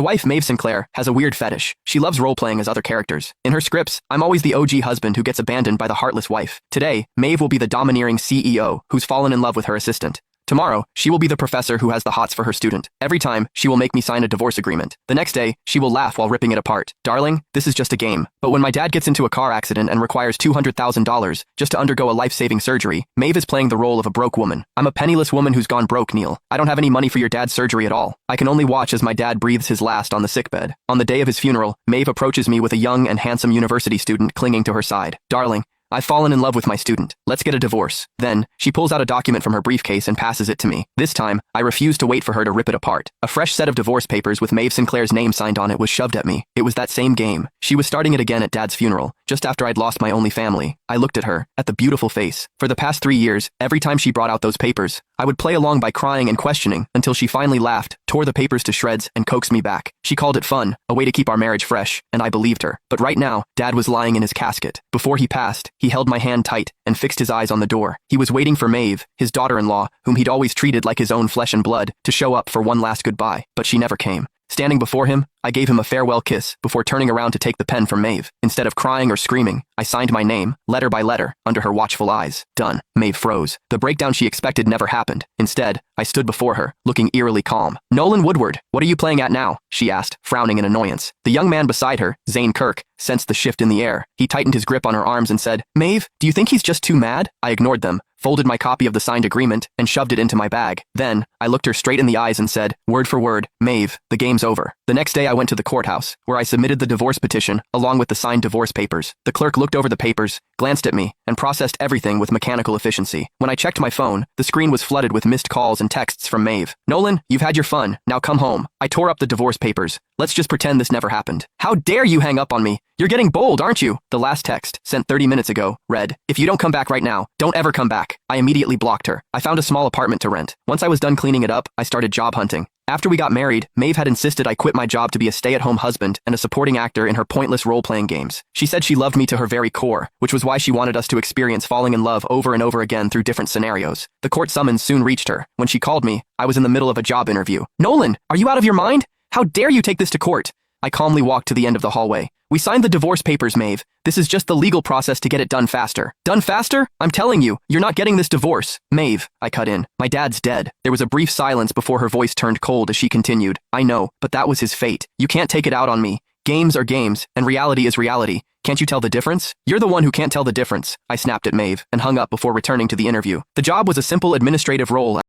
My wife, Maeve Sinclair, has a weird fetish. She loves role-playing as other characters. In her scripts, I'm always the OG husband who gets abandoned by the heartless wife. Today, Maeve will be the domineering CEO who's fallen in love with her assistant. Tomorrow, she will be the professor who has the hots for her student. Every time, she will make me sign a divorce agreement. The next day, she will laugh while ripping it apart. Darling, this is just a game. But when my dad gets into a car accident and requires $200,000 just to undergo a life-saving surgery, Maeve is playing the role of a broke woman. I'm a penniless woman who's gone broke, Neil. I don't have any money for your dad's surgery at all. I can only watch as my dad breathes his last on the sickbed. On the day of his funeral, Maeve approaches me with a young and handsome university student clinging to her side. Darling, I've fallen in love with my student. Let's get a divorce. Then, she pulls out a document from her briefcase and passes it to me. This time, I refuse to wait for her to rip it apart. A fresh set of divorce papers with Maeve Sinclair's name signed on it was shoved at me. It was that same game. She was starting it again at Dad's funeral, just after I'd lost my only family. I looked at her, at the beautiful face. For the past 3 years, every time she brought out those papers, I would play along by crying and questioning until she finally laughed, tore the papers to shreds, and coaxed me back. She called it fun, a way to keep our marriage fresh, and I believed her. But right now, Dad was lying in his casket. Before he passed, he held my hand tight and fixed his eyes on the door. He was waiting for Maeve, his daughter-in-law, whom he'd always treated like his own flesh and blood, to show up for one last goodbye. But she never came. Standing before him, I gave him a farewell kiss before turning around to take the pen from Maeve. Instead of crying or screaming, I signed my name, letter by letter, under her watchful eyes. Done. Maeve froze. The breakdown she expected never happened. Instead, I stood before her, looking eerily calm. Nolan Woodward, what are you playing at now? She asked, frowning in annoyance. The young man beside her, Zane Kirk, sensed the shift in the air. He tightened his grip on her arms and said, Maeve, do you think he's just too mad? I ignored them, folded my copy of the signed agreement, and shoved it into my bag. Then, I looked her straight in the eyes and said, word for word, Maeve, the game's over. The next day I went to the courthouse, where I submitted the divorce petition, along with the signed divorce papers. The clerk looked over the papers, glanced at me, and processed everything with mechanical efficiency. When I checked my phone, the screen was flooded with missed calls and texts from Maeve. Nolan, you've had your fun, now come home. I tore up the divorce papers. Let's just pretend this never happened. How dare you hang up on me? You're getting bold, aren't you? The last text, sent 30 minutes ago, read, if you don't come back right now, don't ever come back. I immediately blocked her. I found a small apartment to rent. Once I was done cleaning it up, I started job hunting. After we got married, Maeve had insisted I quit my job to be a stay-at-home husband and a supporting actor in her pointless role-playing games. She said she loved me to her very core, which was why she wanted us to experience falling in love over and over again through different scenarios. The court summons soon reached her. When she called me, I was in the middle of a job interview. Nolan, are you out of your mind? How dare you take this to court? I calmly walked to the end of the hallway. We signed the divorce papers, Maeve. This is just the legal process to get it done faster. Done faster? I'm telling you, you're not getting this divorce. Maeve, I cut in. My dad's dead. There was a brief silence before her voice turned cold as she continued. I know, but that was his fate. You can't take it out on me. Games are games, and reality is reality. Can't you tell the difference? You're the one who can't tell the difference. I snapped at Maeve and hung up before returning to the interview. The job was a simple administrative role.